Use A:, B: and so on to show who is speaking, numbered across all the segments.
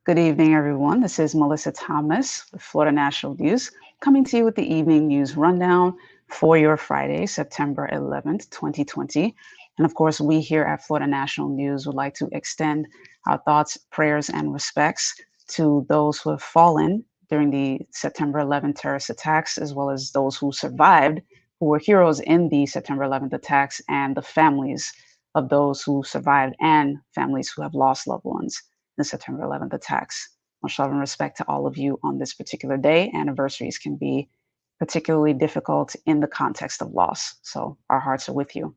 A: Good evening, everyone. This is Melissa Thomas with Florida National News, coming to you with the evening news rundown for your Friday, September 11th, 2020. And of course, we here at Florida National News would like to extend our thoughts, prayers, and respects to those who have fallen during the September 11th terrorist attacks, as well as those who survived, who were heroes in the September 11th attacks, and the families of those who survived and families who have lost loved ones. The September 11th attacks. Much love and respect to all of you on this particular day. Anniversaries can be particularly difficult in the context of loss. So our hearts are with you.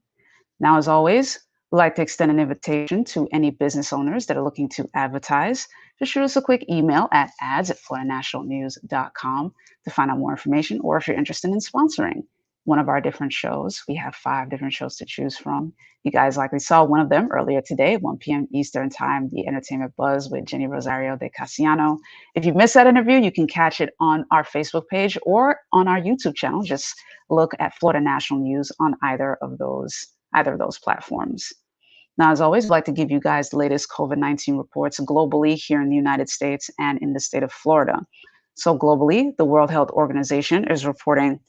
A: Now, as always, we'd like to extend an invitation to any business owners that are looking to advertise. Just shoot us a quick email at ads@floridanationalnews.com to find out more information, or if you're interested in sponsoring one of our different shows. We have 5 different shows to choose from. You guys likely saw one of them earlier today, 1 p.m. Eastern Time, the Entertainment Buzz with Jenny Rosario de Casiano. If you missed that interview, you can catch it on our Facebook page or on our YouTube channel. Just look at Florida National News on either of those platforms. Now, as always, I'd like to give you guys the latest COVID-19 reports globally here in the United States and in the state of Florida. So globally, the World Health Organization is reporting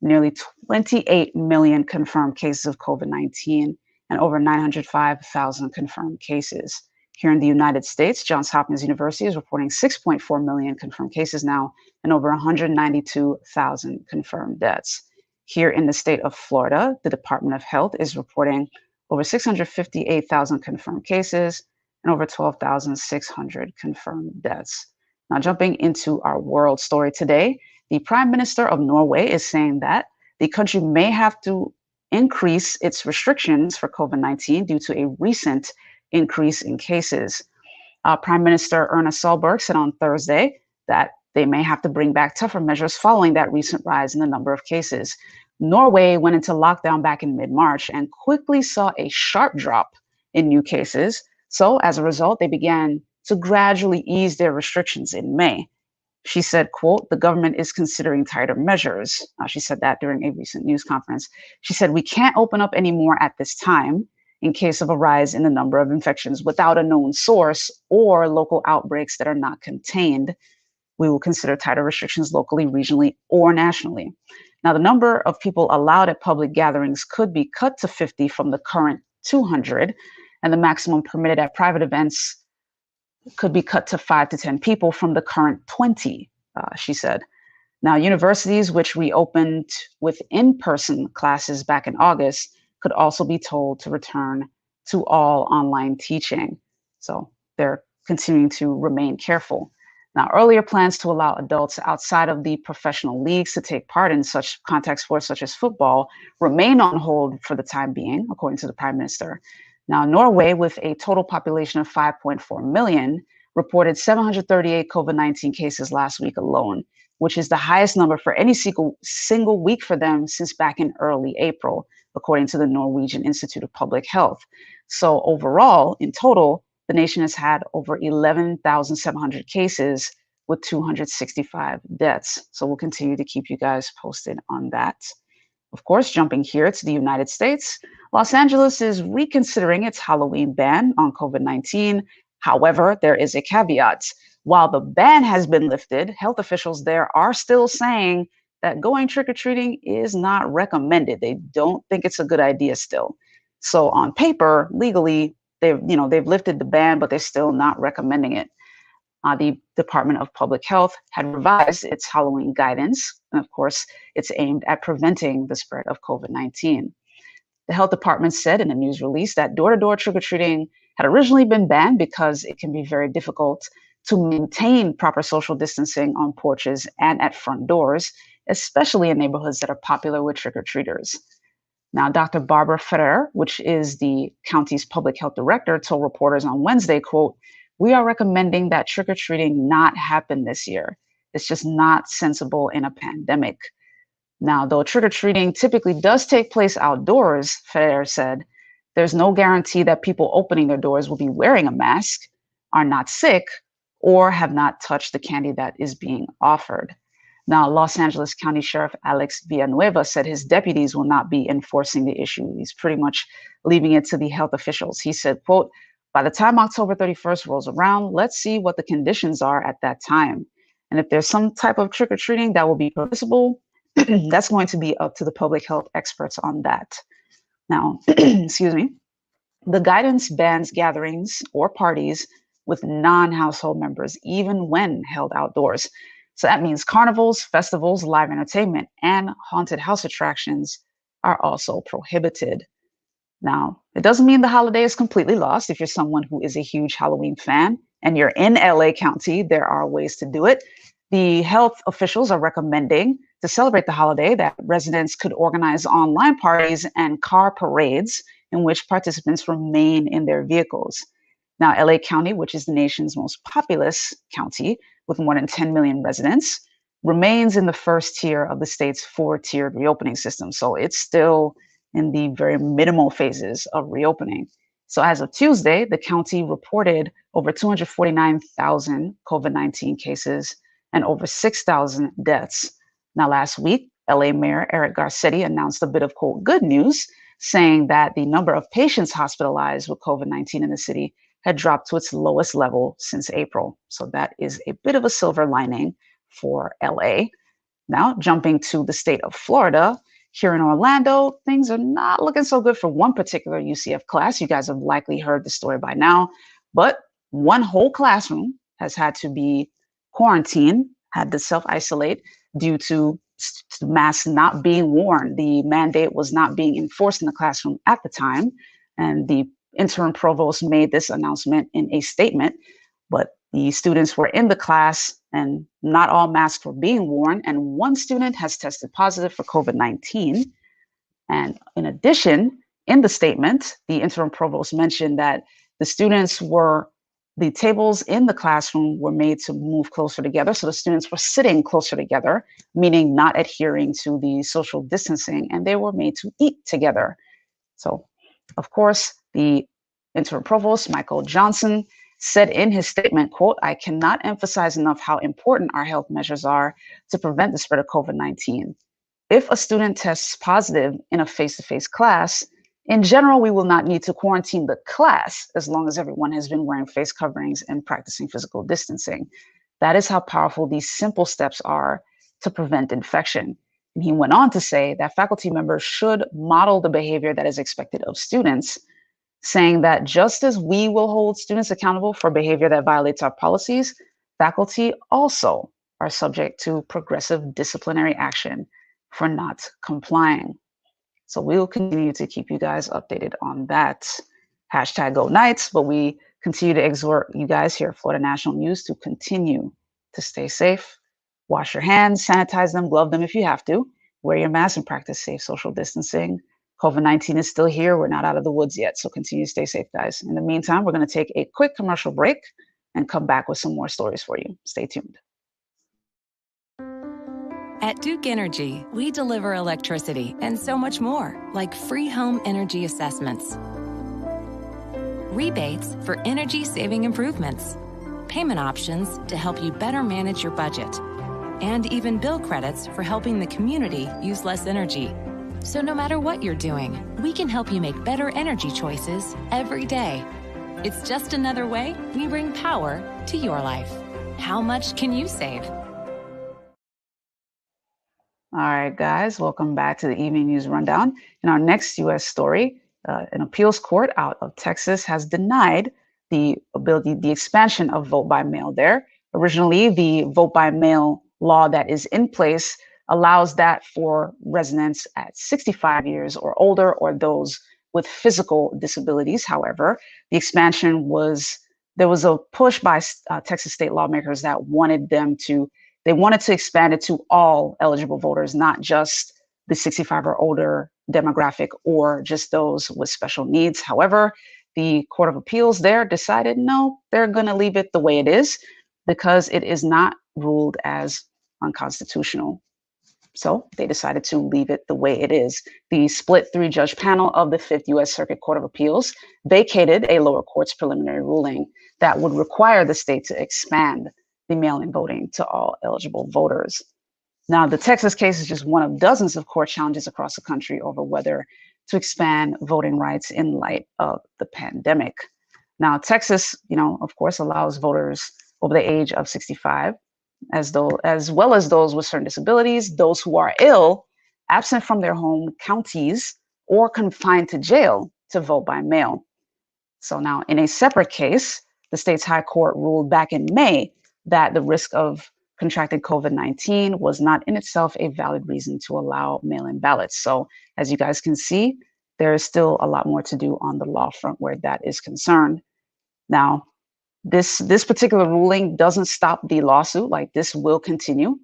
A: nearly 28 million confirmed cases of COVID-19 and over 905,000 confirmed cases. Here in the United States, Johns Hopkins University is reporting 6.4 million confirmed cases now and over 192,000 confirmed deaths. Here in the state of Florida, the Department of Health is reporting over 658,000 confirmed cases and over 12,600 confirmed deaths. Now, jumping into our world story today, the Prime Minister of Norway is saying that the country may have to increase its restrictions for COVID-19 due to a recent increase in cases. Prime Minister Erna Solberg said on Thursday that they may have to bring back tougher measures following that recent rise in the number of cases. Norway went into lockdown back in mid-March and quickly saw a sharp drop in new cases. So as a result, they began to gradually ease their restrictions in May. She said, quote, "The government is considering tighter measures." She said that during a recent news conference. She said, "We can't open up anymore at this time in case of a rise in the number of infections without a known source or local outbreaks that are not contained. We will consider tighter restrictions locally, regionally, or nationally." Now, the number of people allowed at public gatherings could be cut to 50 from the current 200, and the maximum permitted at private events could be cut to 5 to 10 people from the current 20, she said. Now, universities which reopened with in-person classes back in August could also be told to return to all online teaching. So they're continuing to remain careful. Now, earlier plans to allow adults outside of the professional leagues to take part in such contact sports such as football remain on hold for the time being, according to the Prime Minister. Now, Norway, with a total population of 5.4 million, reported 738 COVID-19 cases last week alone, which is the highest number for any single week for them since back in early April, according to the Norwegian Institute of Public Health. So overall, in total, the nation has had over 11,700 cases with 265 deaths. So we'll continue to keep you guys posted on that. Of course, jumping here to the United States, Los Angeles is reconsidering its Halloween ban on COVID-19. However, there is a caveat. While the ban has been lifted, health officials there are still saying that going trick-or-treating is not recommended. They don't think it's a good idea still. So on paper, legally, they've lifted the ban, but they're still not recommending it. The Department of Public Health had revised its Halloween guidance. And of course, it's aimed at preventing the spread of COVID-19. The health department said in a news release that door-to-door trick-or-treating had originally been banned because it can be very difficult to maintain proper social distancing on porches and at front doors, especially in neighborhoods that are popular with trick-or-treaters. Now, Dr. Barbara Ferrer, which is the county's public health director, told reporters on Wednesday, quote, "We are recommending that trick-or-treating not happen this year. It's just not sensible in a pandemic." Now, though trick-or-treating typically does take place outdoors, Ferrer said, there's no guarantee that people opening their doors will be wearing a mask, are not sick, or have not touched the candy that is being offered. Now, Los Angeles County Sheriff Alex Villanueva said his deputies will not be enforcing the issue. He's pretty much leaving it to the health officials. He said, quote, By the time October 31st rolls around, let's see what the conditions are at that time. And if there's some type of trick-or-treating that will be permissible, that's going to be up to the public health experts on that. Now, excuse me, the guidance bans gatherings or parties with non-household members, even when held outdoors. So that means carnivals, festivals, live entertainment, and haunted house attractions are also prohibited. Now, it doesn't mean the holiday is completely lost. If you're someone who is a huge Halloween fan and you're in LA County, there are ways to do it. The health officials are recommending to celebrate the holiday that residents could organize online parties and car parades in which participants remain in their vehicles. Now, LA County, which is the nation's most populous county with more than 10 million residents, remains in the first tier of the state's four-tiered reopening system. So it's still in the very minimal phases of reopening. So as of Tuesday, the county reported over 249,000 COVID-19 cases and over 6,000 deaths. Now, last week, LA Mayor Eric Garcetti announced a bit of, quote, good news, saying that the number of patients hospitalized with COVID-19 in the city had dropped to its lowest level since April. So that is a bit of a silver lining for LA. Now, jumping to the state of Florida, here in Orlando, things are not looking so good for one particular UCF class. You guys have likely heard the story by now, but one whole classroom has had to be quarantined, had to self-isolate due to masks not being worn. The mandate was not being enforced in the classroom at the time, and the interim provost made this announcement in a statement, but the students were in the class and not all masks were being worn. And one student has tested positive for COVID-19. And in addition, in the statement, the interim provost mentioned that the tables in the classroom were made to move closer together. So the students were sitting closer together, meaning not adhering to the social distancing, and they were made to eat together. So, of course, the interim provost, Michael Johnson, said in his statement, quote, I cannot emphasize enough how important our health measures are to prevent the spread of COVID-19. If a student tests positive in a face-to-face class, in general, we will not need to quarantine the class as long as everyone has been wearing face coverings and practicing physical distancing. That is how powerful these simple steps are to prevent infection. And he went on to say that faculty members should model the behavior that is expected of students, saying that just as we will hold students accountable for behavior that violates our policies, faculty also are subject to progressive disciplinary action for not complying. So we'll continue to keep you guys updated on that. Hashtag Go Knights, but we continue to exhort you guys here at Florida National News to continue to stay safe, wash your hands, sanitize them, glove them if you have to, wear your mask and practice safe social distancing. COVID-19 is still here. We're not out of the woods yet. So continue to stay safe, guys. In the meantime, we're going to take a quick commercial break and come back with some more stories for you. Stay tuned.
B: At Duke Energy, we deliver electricity and so much more, like free home energy assessments, rebates for energy-saving improvements, payment options to help you better manage your budget, and even bill credits for helping the community use less energy. So no matter what you're doing, we can help you make better energy choices every day. It's just another way we bring power to your life. How much can you save?
A: All right, guys, welcome back to the Evening News Rundown. In our next U.S. story, an appeals court out of Texas has denied the expansion of vote by mail there. Originally, the vote by mail law that is in place allows that for residents at 65 years or older or those with physical disabilities. However, the expansion there was a push by Texas state lawmakers that wanted to expand it to all eligible voters, not just the 65 or older demographic or just those with special needs. However, the Court of Appeals there decided, no, they're going to leave it the way it is because it is not ruled as unconstitutional. So they decided to leave it the way it is. The split 3-judge panel of the 5th U.S. Circuit Court of Appeals vacated a lower court's preliminary ruling that would require the state to expand the mail-in voting to all eligible voters. Now, the Texas case is just one of dozens of court challenges across the country over whether to expand voting rights in light of the pandemic. Now, Texas, of course, allows voters over the age of 65, as well as those with certain disabilities, those who are ill, absent from their home counties, or confined to jail to vote by mail. So now, in a separate case, the state's high court ruled back in May that the risk of contracting COVID-19 was not in itself a valid reason to allow mail-in ballots. So as you guys can see, there is still a lot more to do on the law front where that is concerned. Now, this particular ruling doesn't stop the lawsuit. Like, this will continue.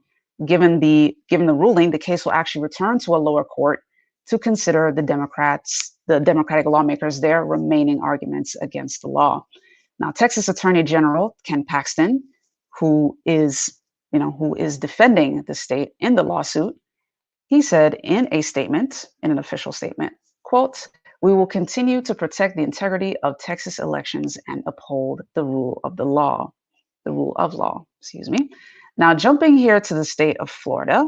A: Given the ruling, the case will actually return to a lower court to consider the Democratic lawmakers, their remaining arguments against the law. Now, Texas Attorney General Ken Paxton, who is defending the state in the lawsuit, he said in an official statement, quote, "We will continue to protect the integrity of Texas elections and uphold the rule of law, excuse me." Now, jumping here to the state of Florida,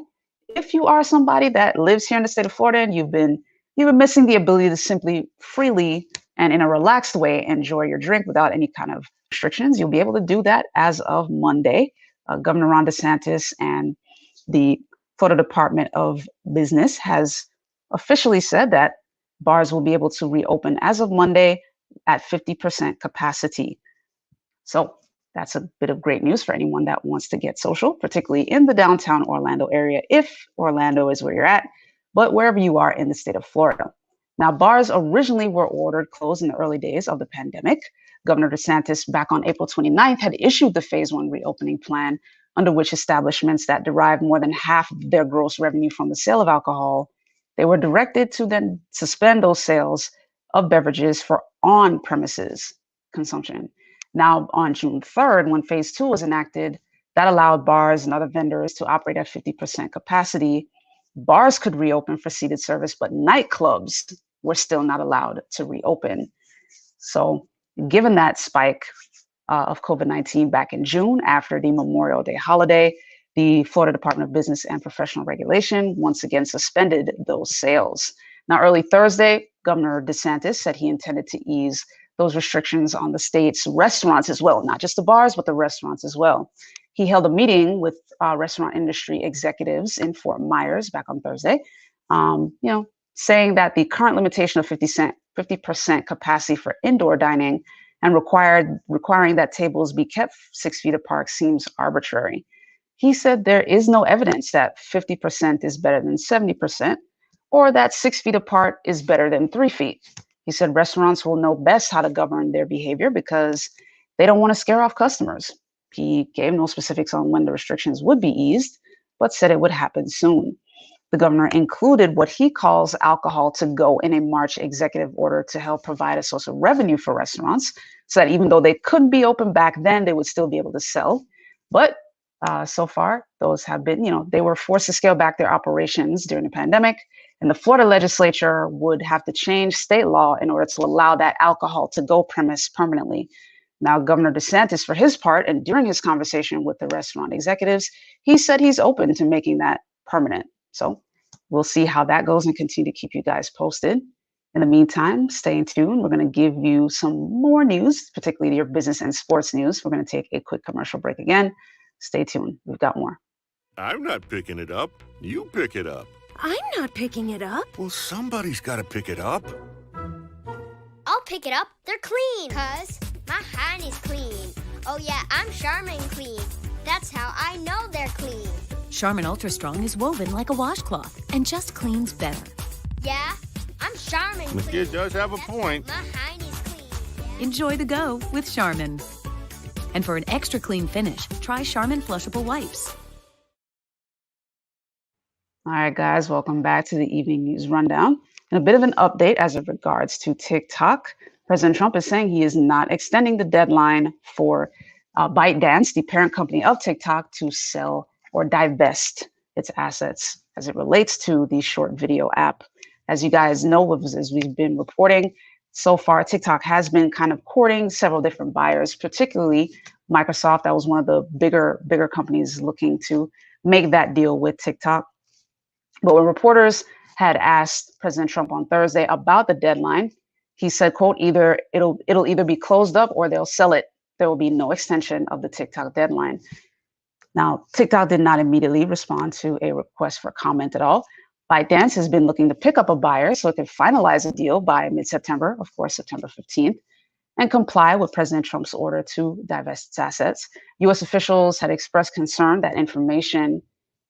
A: if you are somebody that lives here in the state of Florida and you've been missing the ability to simply freely and in a relaxed way enjoy your drink without any kind of restrictions, you'll be able to do that as of Monday. Governor Ron DeSantis and the Florida Department of Business has officially said that bars will be able to reopen as of Monday at 50% capacity. So that's a bit of great news for anyone that wants to get social, particularly in the downtown Orlando area, if Orlando is where you're at, but wherever you are in the state of Florida. Now, bars originally were ordered closed in the early days of the pandemic. Governor DeSantis, back on April 29th, had issued the phase 1 reopening plan, under which establishments that derive more than half of their gross revenue from the sale of alcohol, they were directed to then suspend those sales of beverages for on-premises consumption. Now, on June 3rd, when phase 2 was enacted, that allowed bars and other vendors to operate at 50% capacity. Bars could reopen for seated service, but nightclubs were still not allowed to reopen. So given that spike of COVID-19 back in June after the Memorial Day holiday, the Florida Department of Business and Professional Regulation once again suspended those sales. Now, early Thursday, Governor DeSantis said he intended to ease those restrictions on the state's restaurants as well, not just the bars, but the restaurants as well. He held a meeting with restaurant industry executives in Fort Myers back on Thursday, saying that the current limitation of 50% capacity for indoor dining and requiring that tables be kept 6 feet apart seems arbitrary. He said there is no evidence that 50% is better than 70% or that 6 feet apart is better than 3 feet. He said restaurants will know best how to govern their behavior because they don't want to scare off customers. He gave no specifics on when the restrictions would be eased, but said it would happen soon. The governor included what he calls alcohol to go in a March executive order to help provide a source of revenue for restaurants so that even though they couldn't be open back then, they would still be able to sell. But so far, those have been, they were forced to scale back their operations during the pandemic. And the Florida legislature would have to change state law in order to allow that alcohol to go premise permanently. Now, Governor DeSantis, for his part, and during his conversation with the restaurant executives, he said he's open to making that permanent. So we'll see how that goes and continue to keep you guys posted. In the meantime, stay tuned. We're going to give you some more news, particularly your business and sports news. We're going to take a quick commercial break again. Stay tuned. We've got more.
C: I'm not picking it up. You pick it up.
D: I'm not picking it up.
C: Well, somebody's got to pick it up.
D: I'll pick it up. They're clean. 'Cause my hand is clean. Oh yeah, I'm Charmin clean. That's how I know they're clean.
B: Charmin Ultra Strong is woven like a washcloth and just cleans better.
D: Yeah, I'm Charmin clean.
C: The kid does have a
D: That's
C: point.
D: My hand is clean.
B: Enjoy the go with Charmin. And for an extra clean finish, try Charmin Flushable Wipes.
A: All right, guys, welcome back to the Evening News Rundown. And a bit of an update as it regards to TikTok. President Trump is saying he is not extending the deadline for ByteDance, the parent company of TikTok, to sell or divest its assets as it relates to the short video app. As you guys know, as we've been reporting, so far TikTok has been kind of courting several different buyers, particularly Microsoft. That was one of the bigger companies looking to make that deal with TikTok. But when reporters had asked President Trump on Thursday about the deadline, He said, quote, either it'll either be closed up or they'll sell it. There will be no extension of the TikTok deadline. Now, TikTok did not immediately respond to a request for comment at all. ByteDance has been looking to pick up a buyer so it could finalize a deal by mid-September, of course, September 15th, and comply with President Trump's order to divest its assets. U.S. officials had expressed concern that information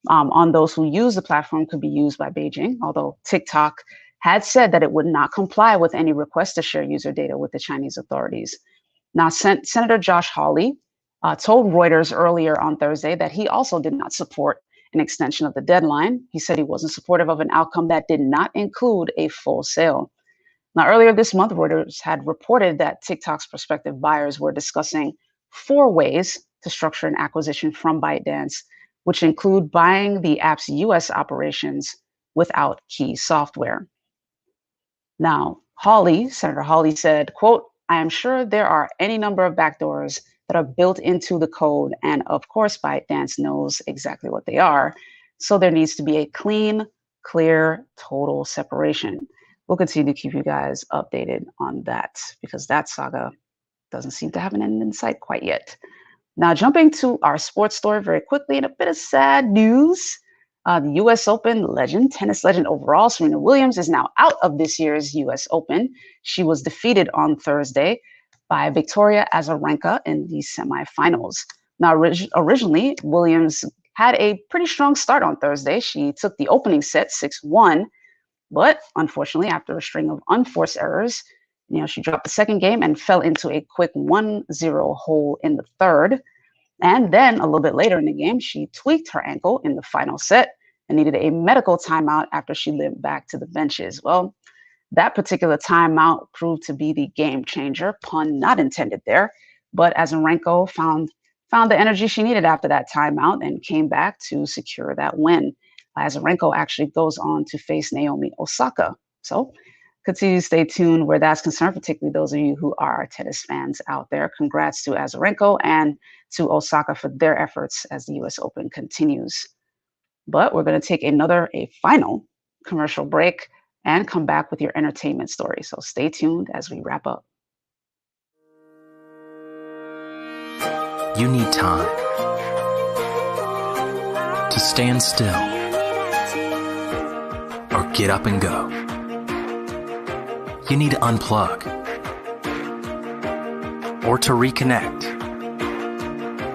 A: on those who use the platform could be used by Beijing, although TikTok had said that it would not comply with any request to share user data with the Chinese authorities. Now, Senator Josh Hawley told Reuters earlier on Thursday that he also did not support an extension of the deadline. He said he wasn't supportive of an outcome that did not include a full sale. Now, earlier this month, Reuters had reported that TikTok's prospective buyers were discussing 4 ways to structure an acquisition from ByteDance, which include buying the app's US operations without key software. Now, Senator Hawley said, quote, I am sure there are any number of backdoors that are built into the code. And of course, ByteDance knows exactly what they are. So there needs to be a clean, clear, total separation. We'll continue to keep you guys updated on that because that saga doesn't seem to have an end in sight quite yet. Now, jumping to our sports story very quickly and a bit of sad news. The U.S. Open tennis legend overall, Serena Williams, is now out of this year's U.S. Open. She was defeated on Thursday by Victoria Azarenka in the semifinals. Now, originally, Williams had a pretty strong start on Thursday. She took the opening set 6-1, but unfortunately, after a string of unforced errors, she dropped the second game and fell into a quick 1-0 hole in the third. And then a little bit later in the game, she tweaked her ankle in the final set and needed a medical timeout after she limped back to the benches. Well, that particular timeout proved to be the game changer, pun not intended there. But Azarenka found the energy she needed after that timeout and came back to secure that win. Azarenka actually goes on to face Naomi Osaka. So continue to stay tuned where that's concerned, particularly those of you who are tennis fans out there. Congrats to Azarenka and to Osaka for their efforts as the U.S. Open continues. But we're going to take a final commercial break and come back with your entertainment story. So stay tuned as we wrap up.
E: You need time to stand still or get up and go. You need to unplug or to reconnect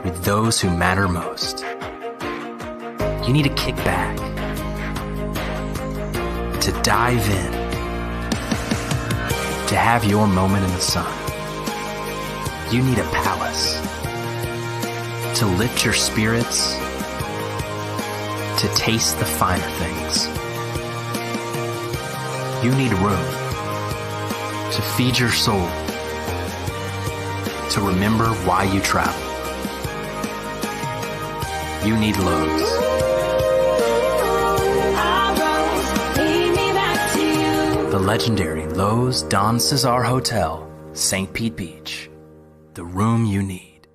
E: with those who matter most. You need to kick back, to dive in, to have your moment in the sun. You need a palace to lift your spirits, to taste the finer things. You need room to feed your soul, to remember why you travel. You need Lowe's. The legendary Lowe's Don Cesar Hotel, St. Pete Beach. The room you need.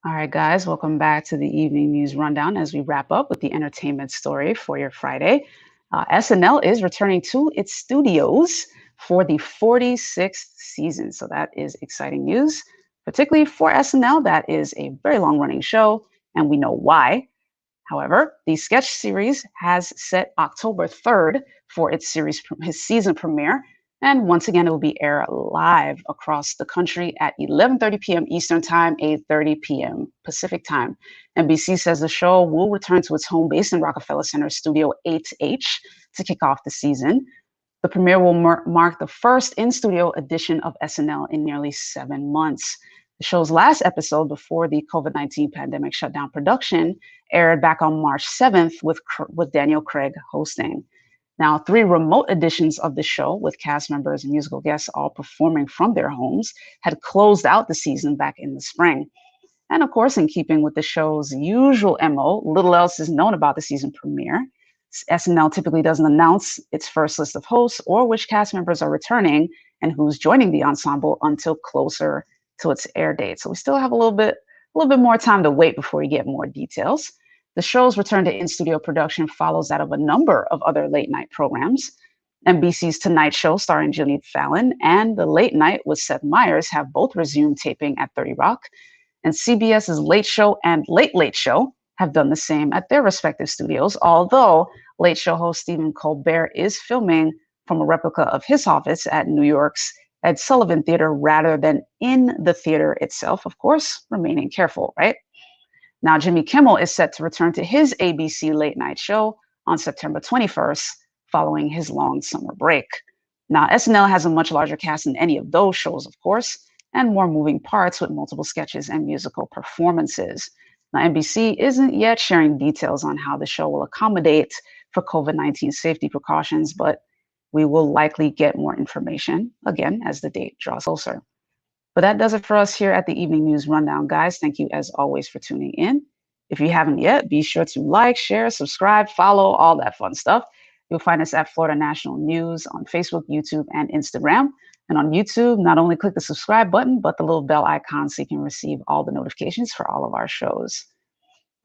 A: All right, guys, welcome back to the Evening News Rundown as we wrap up with the entertainment story for your Friday. SNL is returning to its studios for the 46th season. So that is exciting news, particularly for SNL. That is a very long-running show, and we know why. However, the sketch series has set October 3rd for its season premiere. And once again, it will be aired live across the country at 11:30 p.m. Eastern Time, 8:30 p.m. Pacific Time. NBC says the show will return to its home base in Rockefeller Center Studio 8H to kick off the season. The premiere will mark the first in-studio edition of SNL in nearly 7 months. The show's last episode before the COVID-19 pandemic shut down production aired back on March 7th with Daniel Craig hosting. Now, 3 remote editions of the show with cast members and musical guests all performing from their homes had closed out the season back in the spring. And of course, in keeping with the show's usual MO, little else is known about the season premiere. SNL typically doesn't announce its first list of hosts or which cast members are returning and who's joining the ensemble until closer to its air date. So we still have a little bit more time to wait before we get more details. The show's return to in-studio production follows that of a number of other late-night programs. NBC's Tonight Show starring Jimmy Fallon and The Late Night with Seth Meyers have both resumed taping at 30 Rock, and CBS's Late Show and Late Late Show have done the same at their respective studios, although Late Show host Stephen Colbert is filming from a replica of his office at New York's Ed Sullivan Theater rather than in the theater itself, of course, remaining careful, right? Now, Jimmy Kimmel is set to return to his ABC late night show on September 21st, following his long summer break. Now, SNL has a much larger cast than any of those shows, of course, and more moving parts with multiple sketches and musical performances. Now, NBC isn't yet sharing details on how the show will accommodate for COVID-19 safety precautions, but we will likely get more information, again, as the date draws closer. But that does it for us here at the Evening News Rundown, guys. Thank you, as always, for tuning in. If you haven't yet, be sure to like, share, subscribe, follow, all that fun stuff. You'll find us at Florida National News on Facebook, YouTube, and Instagram. And on YouTube, not only click the subscribe button, but the little bell icon so you can receive all the notifications for all of our shows.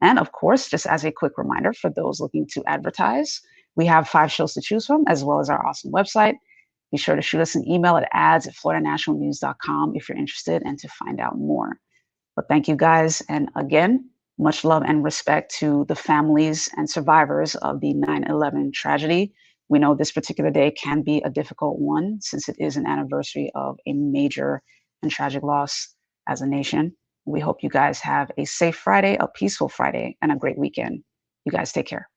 A: And of course, just as a quick reminder for those looking to advertise, we have 5 shows to choose from, as well as our awesome website. Be sure to shoot us an email at ads@floridanationalnews.com if you're interested and to find out more. But thank you, guys. And again, much love and respect to the families and survivors of the 9/11 tragedy. We know this particular day can be a difficult one since it is an anniversary of a major and tragic loss as a nation. We hope you guys have a safe Friday, a peaceful Friday, and a great weekend. You guys take care.